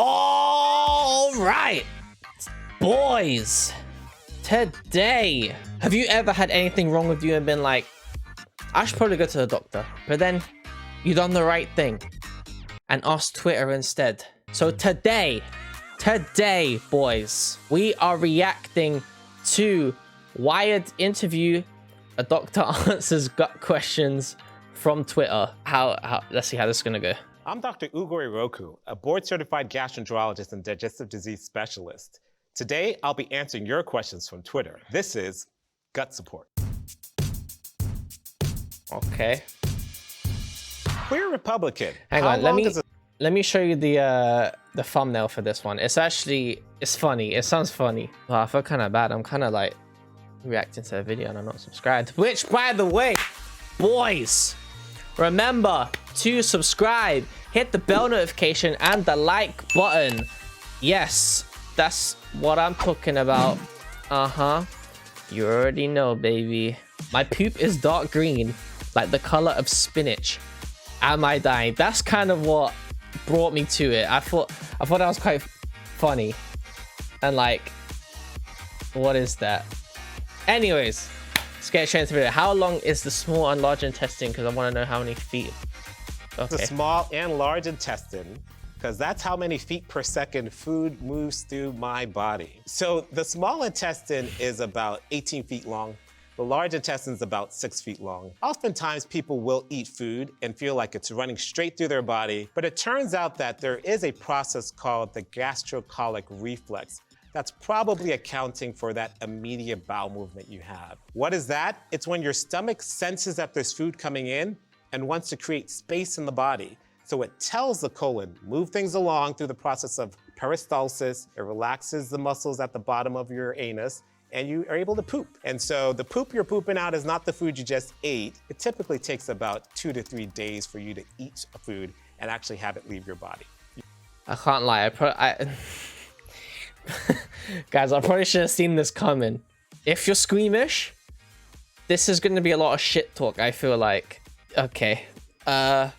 All right, boys. Today, have you ever had anything wrong with you and been like, I should probably go to the doctor, but then you done the right thing and asked Twitter instead? So today, boys, we are reacting to WIERD interview. A doctor answers gut questions from Twitter. Let's see how this is gonna go. I'm Dr. Ugori Roku, a board-certified gastroenterologist and digestive disease specialist. Today, I'll be answering your questions from Twitter. This is Gut Support. Okay. Queer Republican. Hang on, let me show you the thumbnail for this one. It's funny. It sounds funny. Wow, I feel kind of bad. I'm kind of like reacting to a video and I'm not subscribed. Which, by the way, boys, remember to subscribe, hit the bell notification and the like button. Yes, that's what I'm talking about. You already know, baby. My poop is dark green, like the color of spinach. Am I dying? That's kind of what brought me to it. I thought that was quite funny. And like, what is that? Anyways, let's get straight into the video. How long is the small and large intestine? Because I want to know how many feet. Okay. The small and large intestine, because that's how many feet per second food moves through my body. So the small intestine is about 18 feet long. The large intestine is about 6 feet long. Oftentimes people will eat food and feel like it's running straight through their body, but it turns out that there is a process called the gastrocolic reflex that's probably accounting for that immediate bowel movement you have. What is that? It's when your stomach senses that there's food coming in and wants to create space in the body. So it tells the colon, move things along through the process of peristalsis. It relaxes the muscles at the bottom of your anus, and you are able to poop. And so the poop you're pooping out is not the food you just ate. It typically takes about 2 to 3 days for you to eat a food and actually have it leave your body. I can't lie. Guys, I probably should have seen this coming. If you're squeamish, this is going to be a lot of shit talk, I feel like. Okay. Okay,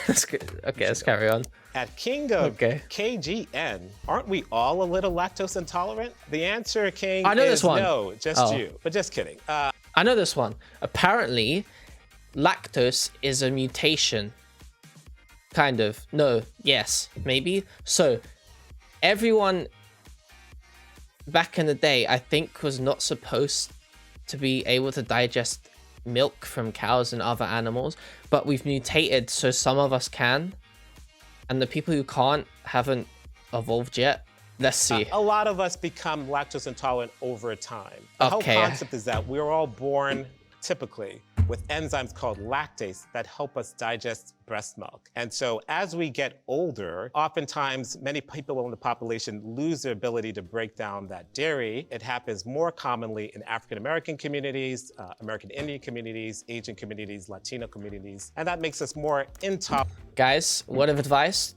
let's carry on. At King of KGN, aren't we all a little lactose intolerant? The answer, King, I know is this one. No, just you. But just kidding. I know this one. Apparently, lactose is a mutation. Kind of. No. Yes. Maybe. So, everyone back in the day, I think, was not supposed to be able to digest milk from cows and other animals, but we've mutated so some of us can, and the people who can't haven't evolved yet. Let's see. A lot of us become lactose intolerant over time. The whole concept is that we're all born typically with enzymes called lactase that help us digest breast milk. And so as we get older, oftentimes many people in the population lose their ability to break down that dairy. It happens more commonly in African-American communities, American Indian communities, Asian communities, Latino communities, and that makes us more intolerant. Guys, word of advice: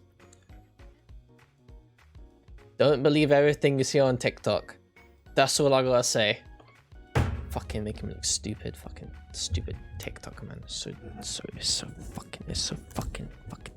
don't believe everything you see on TikTok. That's all I gotta say. Fucking making me look stupid. Fucking stupid TikTok, man. It's so fucking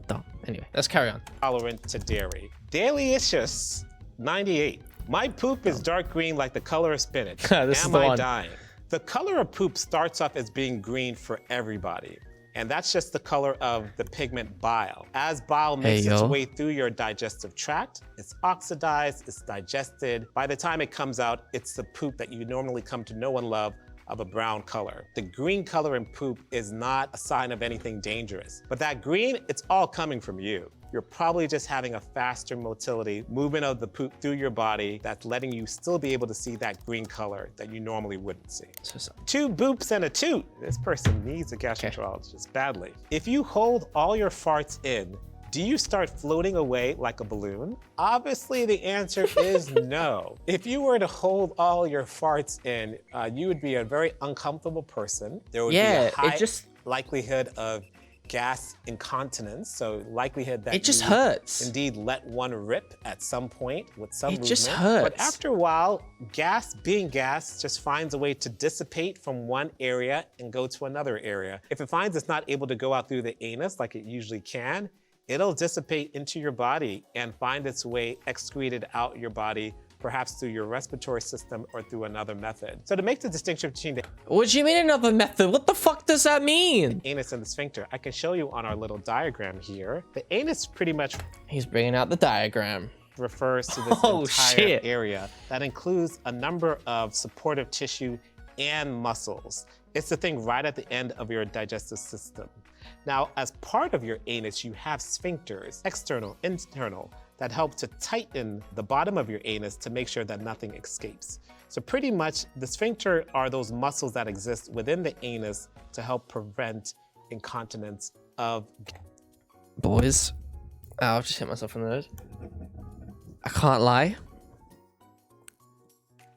dumb. Anyway, let's carry on. Tolerant to dairy. Delicious 98. My poop is dark green like the color of spinach. Am I dying? The color of poop starts off as being green for everybody. And that's just the color of the pigment bile. As bile makes its way through your digestive tract, it's oxidized, it's digested. By the time it comes out, it's the poop that you normally come to know and love of a brown color. The green color in poop is not a sign of anything dangerous. But that green, it's all coming from you. You're probably just having a faster motility, movement of the poop through your body that's letting you still be able to see that green color that you normally wouldn't see. 2 boops and a toot. This person needs a gastroenterologist badly. If you hold all your farts in, do you start floating away like a balloon? Obviously, the answer is no. If you were to hold all your farts in, you would be a very uncomfortable person. There would be a high likelihood of gas incontinence, so likelihood that it just hurts. Indeed let one rip at some point with some movement. It just hurts. But after a while, gas, being gas, just finds a way to dissipate from one area and go to another area. If it finds it's not able to go out through the anus like it usually can, it'll dissipate into your body and find its way excreted out your body, perhaps through your respiratory system or through another method. So to make the distinction between the What do you mean another method? What the fuck does that mean? anus and the sphincter, I can show you on our little diagram here. The anus pretty much He's bringing out the diagram. refers to this entire area that includes a number of supportive tissue and muscles. It's the thing right at the end of your digestive system. Now, as part of your anus, you have sphincters, external, internal, that help to tighten the bottom of your anus to make sure that nothing escapes. So pretty much the sphincter are those muscles that exist within the anus to help prevent incontinence of... Boys, I've just hit myself in the nose. I can't lie.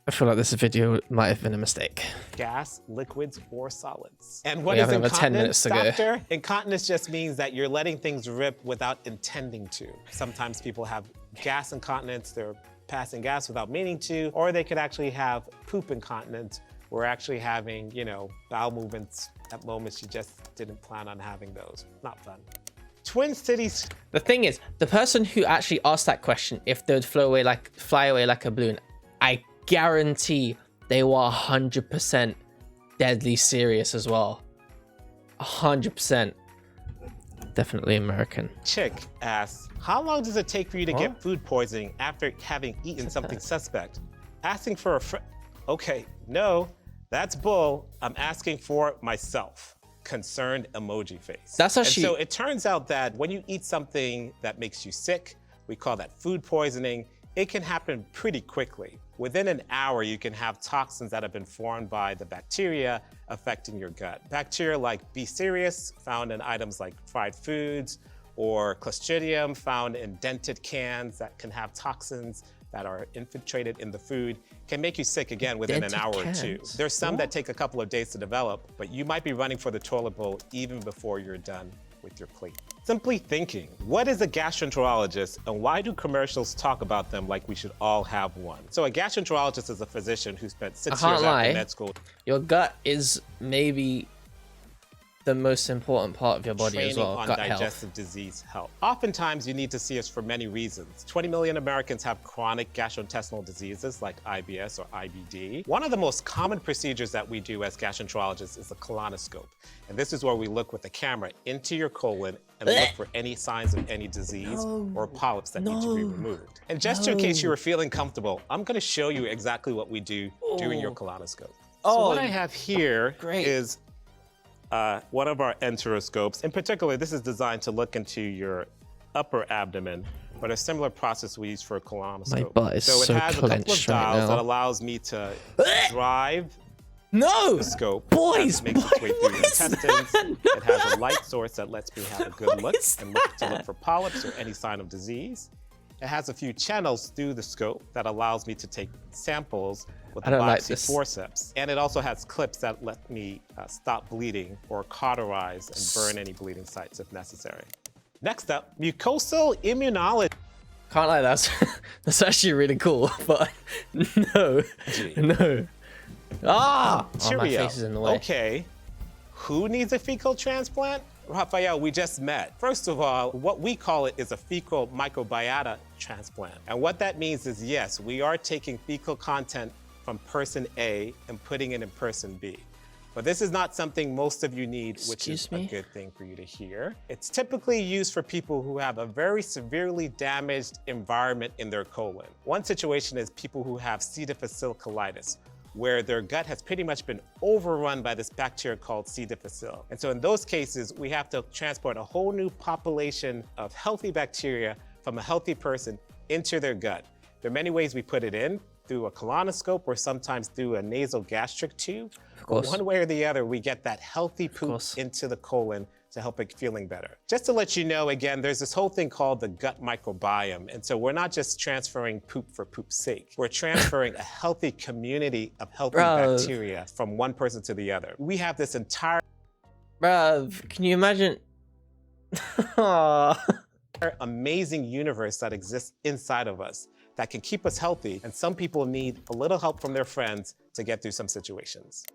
I feel like this video might have been a mistake. Gas, liquids, or solids. And what is incontinence, 10 minutes to go. Doctor? Incontinence just means that you're letting things rip without intending to. Sometimes people have gas incontinence, they're passing gas without meaning to, or they could actually have poop incontinence. We're actually having, you know, bowel movements at moments you just didn't plan on having those. Not fun. Twin Cities. The thing is, the person who actually asked that question, if they'd fly away like a balloon, I guarantee they were 100% deadly serious as well. 100%. Definitely American. Chick asks, how long does it take for you to get food poisoning after having eaten something suspect? Asking for a friend. Okay, no, that's bull. I'm asking for myself. Concerned emoji face. That's actually... And so it turns out that when you eat something that makes you sick, we call that food poisoning, it can happen pretty quickly. Within an hour, you can have toxins that have been formed by the bacteria affecting your gut. Bacteria like B. cereus, found in items like fried foods, or Clostridium, found in dented cans that can have toxins that are infiltrated in the food, can make you sick again within an hour or two. There's some that take a couple of days to develop, but you might be running for the toilet bowl even before you're done with your plate. Simply thinking, what is a gastroenterologist and why do commercials talk about them like we should all have one? So a gastroenterologist is a physician who spent 6 years after med school. Your gut is maybe the most important part of your body as well, on gut digestive disease health. Oftentimes you need to see us for many reasons. 20 million Americans have chronic gastrointestinal diseases like IBS or IBD. One of the most common procedures that we do as gastroenterologists is a colonoscope. And this is where we look with the camera into your colon and look for any signs of any disease or polyps that need to be removed. And just in case you were feeling comfortable, I'm gonna show you exactly what we do during your colonoscope. So what I have here is one of our enteroscopes. In particular, this is designed to look into your upper abdomen, but a similar process we use for a colonoscope. My butt is so it has a couple of clenched dials right that now. allows me to drive the scope. Boys, makes its way through your intestines. It has a light source that lets me have a good look and look for polyps or any sign of disease. It has a few channels through the scope that allows me to take samples with a biopsy forceps. And it also has clips that let me stop bleeding or cauterize and burn any bleeding sites if necessary. Next up, mucosal immunology. Can't lie, that's actually really cool, but no. Ah! Oh, my face is in the way. Okay, who needs a fecal transplant? Raphael, we just met. First of all, what we call it is a fecal microbiota transplant. And what that means is, yes, we are taking fecal content from person A and putting it in person B. But this is not something most of you need, which is a good thing for you to hear. It's typically used for people who have a very severely damaged environment in their colon. One situation is people who have C. difficile colitis, where their gut has pretty much been overrun by this bacteria called C. difficile. And so in those cases, we have to transport a whole new population of healthy bacteria from a healthy person into their gut. There are many ways we put it in, through a colonoscope or sometimes through a nasal gastric tube. But one way or the other, we get that healthy poop into the colon to help it feeling better. Just to let you know, again, there's this whole thing called the gut microbiome. And so we're not just transferring poop for poop's sake. We're transferring a healthy community of healthy bacteria from one person to the other. We have this entire... Bruv, can you imagine? amazing universe that exists inside of us that can keep us healthy. And some people need a little help from their friends to get through some situations.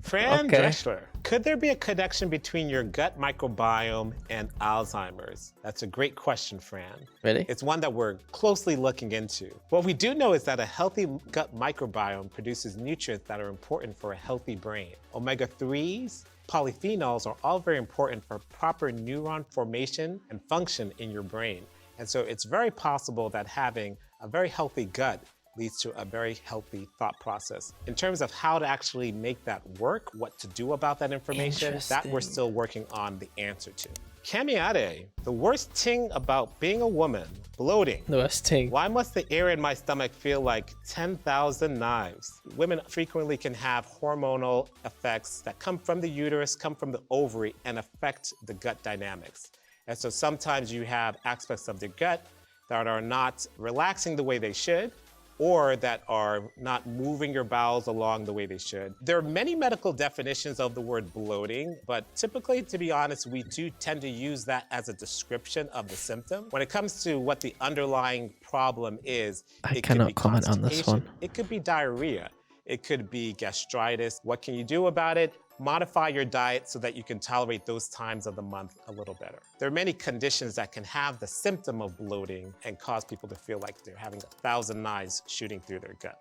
Fran Dreschler, Could there be a connection between your gut microbiome and Alzheimer's? That's a great question, Fran. Really? It's one that we're closely looking into. What we do know is that a healthy gut microbiome produces nutrients that are important for a healthy brain. Omega-3s, polyphenols are all very important for proper neuron formation and function in your brain. And so it's very possible that having a very healthy gut leads to a very healthy thought process. In terms of how to actually make that work, what to do about that information, that we're still working on the answer to. Kamiade, the worst thing about being a woman, bloating. The worst thing. Why must the area in my stomach feel like 10,000 knives? Women frequently can have hormonal effects that come from the uterus, come from the ovary, and affect the gut dynamics. And so sometimes you have aspects of the gut that are not relaxing the way they should, or that are not moving your bowels along the way they should. There are many medical definitions of the word bloating, but typically, to be honest, we do tend to use that as a description of the symptom. When it comes to what the underlying problem is, I cannot comment on this one. It could be diarrhea. It could be gastritis. What can you do about it? Modify your diet so that you can tolerate those times of the month a little better. There are many conditions that can have the symptom of bloating and cause people to feel like they're having 1,000 knives shooting through their gut.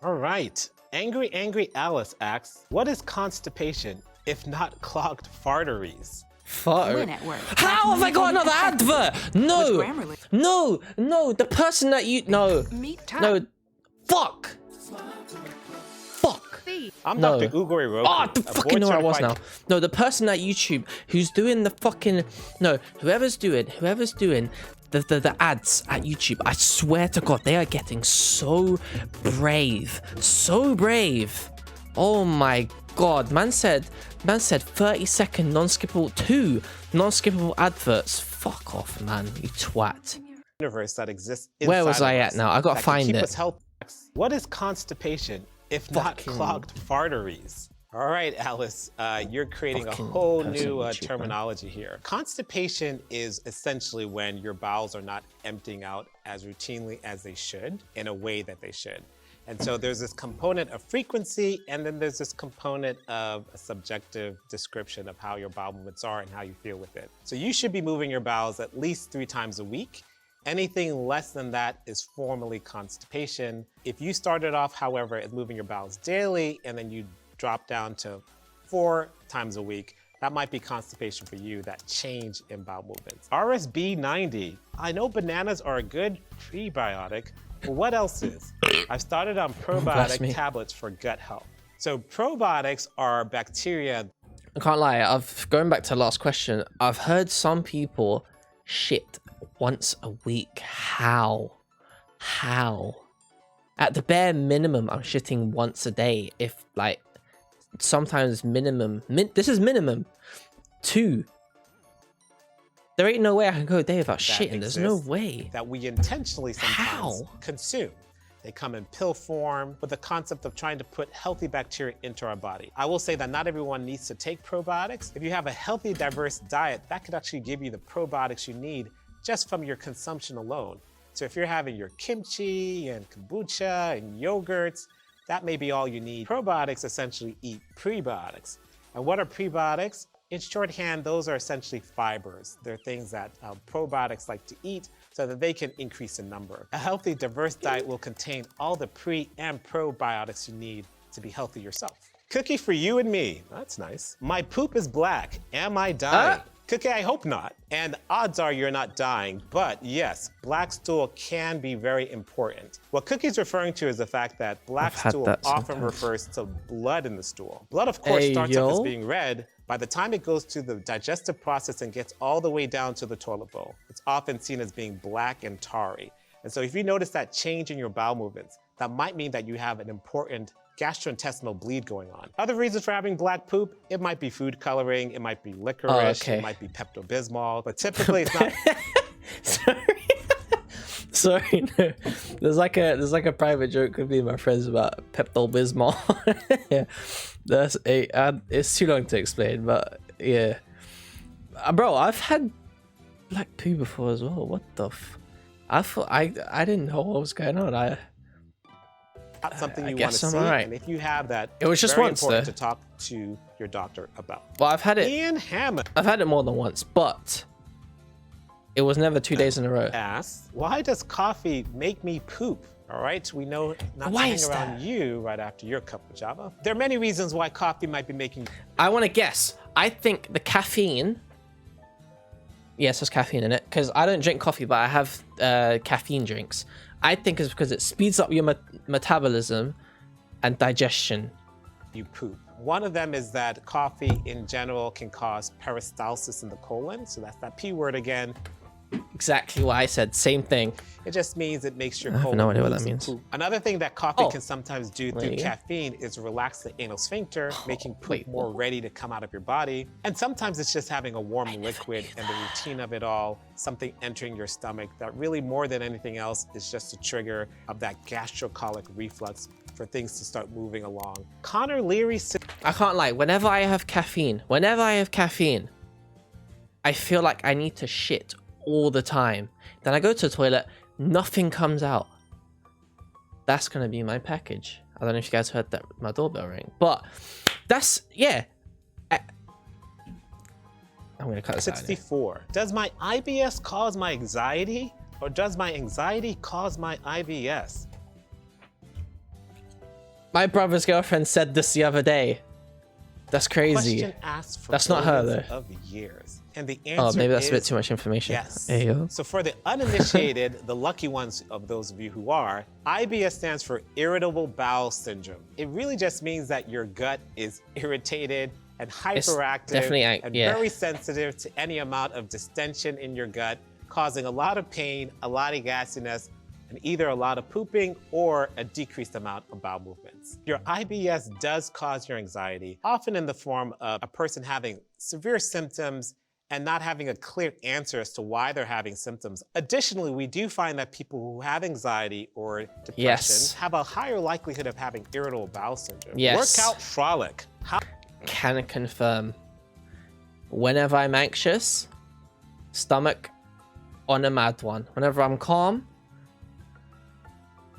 All right, Angry Alice asks, what is constipation if not clogged farteries? How have I got another advert? No, the person that you, no, fuck. I'm Dr. Ugori Roku. Oh, the fucking know I was now. No, the person at YouTube who's doing the fucking, no, whoever's doing the ads at YouTube, I swear to God, they are getting so brave. Oh my God, man said 30-second non-skippable, 2 non-skippable adverts. Fuck off, man, you twat. Universe that exists. Where was I at now? I gotta find it. What is constipation if not clogged farteries? All right, Alice, you're creating a whole new terminology here. Constipation is essentially when your bowels are not emptying out as routinely as they should, in a way that they should. And so there's this component of frequency, and then there's this component of a subjective description of how your bowel movements are and how you feel with it. So you should be moving your bowels at least 3 times a week. Anything less than that is formally constipation. If you started off, however, as moving your bowels daily and then you drop down to 4 times a week, that might be constipation for you, that change in bowel movements. RSB90, I know bananas are a good prebiotic, but what else is? I've started on probiotic tablets for gut health. So probiotics are bacteria. I can't lie, going back to the last question, I've heard some people shit once a week. How? At the bare minimum, I'm shitting once a day. If like, sometimes minimum, this is minimum 2. There ain't no way I can go a day without shitting. There's no way. That we intentionally sometimes consume. They come in pill form with the concept of trying to put healthy bacteria into our body. I will say that not everyone needs to take probiotics. If you have a healthy, diverse diet, that could actually give you the probiotics you need just from your consumption alone. So if you're having your kimchi and kombucha and yogurts, that may be all you need. Probiotics essentially eat prebiotics. And what are prebiotics? In shorthand, those are essentially fibers. They're things that probiotics like to eat so that they can increase in number. A healthy, diverse diet will contain all the pre and probiotics you need to be healthy yourself. Cookie for you and me. That's nice. My poop is black. Am I dying? Cookie, I hope not. And odds are you're not dying, but yes, black stool can be very important. What Cookie's referring to is the fact that black stool often refers to blood in the stool. Blood, of course, starts off as being red. By the time it goes to the digestive process and gets all the way down to the toilet bowl, it's often seen as being black and tarry. And so if you notice that change in your bowel movements, that might mean that you have an important gastrointestinal bleed going on. Other reasons for having black poop, it might be food coloring, it might be licorice, it might be Pepto-Bismol, but typically it's not. Sorry, no. There's like a private joke with me and my friends about Pepto-Bismol. Yeah, it's too long to explain, but yeah. Bro, I've had black poo before as well. What the I thought I didn't know what was going on. not something you want guess to I'm see. alright. And if you have that, It was just very once, important though. to talk to your doctor about. Well, I've had it. Ian Hammond I've had it more than once, but it was never 2 days in a row. asks, why does coffee make me poop? All right, we know not Why to is hang around that? you right after your cup of Java. There are many reasons why coffee might be making. I want to guess. I think the caffeine. Yes, there's caffeine in it because I don't drink coffee, but I have caffeine drinks. I think it's because it speeds up your metabolism and digestion. You poop. One of them is that coffee in general can cause peristalsis in the colon. So that's that P word again. Exactly what I said. Same thing. It just means it makes your I have colon no idea what lose that the means. poop. Another thing that coffee Oh. can sometimes do There through you go. caffeine is relax the anal sphincter, making poop wait, more what? ready to come out of your body. And sometimes it's just having a warm liquid and the routine of it all, something entering your stomach that really more than anything else is just a trigger of that gastrocolic reflux for things to start moving along. Connor Leary I can't lie. Whenever I have caffeine, I feel like I need to shit all the time. Then I go to the toilet, nothing comes out. That's gonna be my package. I don't know if you guys heard that my doorbell ring, but that's yeah. I'm gonna cut this out. 64. Does my IBS cause my anxiety, or does my anxiety cause my IBS? My brother's girlfriend said this the other day. That's crazy. Question asked for That's not her, billions though. of years. And the answer Oh, maybe that's a bit is too much information. yes. There you go. So for the uninitiated, the lucky ones of those of you who are, IBS stands for irritable bowel syndrome. It really just means that your gut is irritated and hyperactive definitely, and yeah. very sensitive to any amount of distension in your gut, causing a lot of pain, a lot of gassiness, and either a lot of pooping or a decreased amount of bowel movements. Your IBS does cause your anxiety, often in the form of a person having severe symptoms and not having a clear answer as to why they're having symptoms. Additionally, we do find that people who have anxiety or depression Yes. have a higher likelihood of having irritable bowel syndrome. Yes. Workout frolic. How Can confirm. Whenever I'm anxious, stomach on a mad one. Whenever I'm calm,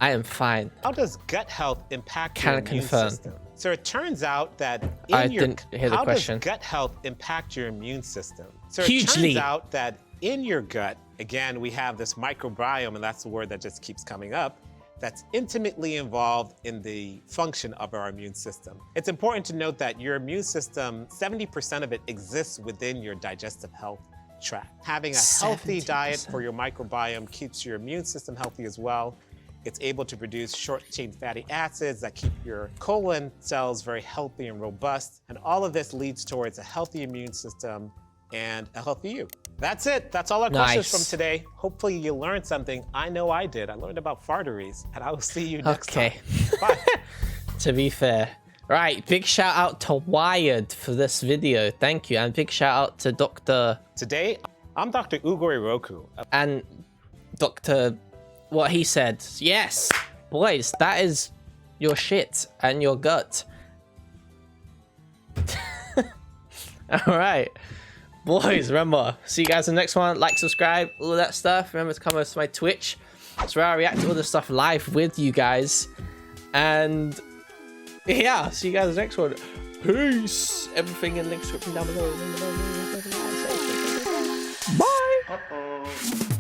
I am fine. does gut health impact Can your immune confirm. system? So it turns out that I didn't hear the question. How does gut health impact your immune system? So Hugely. It turns out that in your gut, again, we have this microbiome, and that's the word that just keeps coming up, that's intimately involved in the function of our immune system. It's important to note that your immune system, 70% of it exists within your digestive health tract. Having a healthy 70%. diet for your microbiome keeps your immune system healthy as well. It's able to produce short-chain fatty acids that keep your colon cells very healthy and robust. And all of this leads towards a healthy immune system and a healthy you. That's it. That's all our questions from today. Hopefully you learned something. I know I did. I learned about farteries, and I will see you next time. Bye. To be fair. Right, big shout out to WIERD for this video. Thank you. And big shout out to Dr. Today, I'm Dr. Ugori Roku. and Dr. What he said. Yes, boys, that is your shit and your gut. All right, boys, remember, see you guys in the next one. Like, subscribe, all of that stuff. Remember to come over to my Twitch. That's where I react to all this stuff live with you guys. And yeah, see you guys in the next one. Peace. Everything in the link description down below. Bye.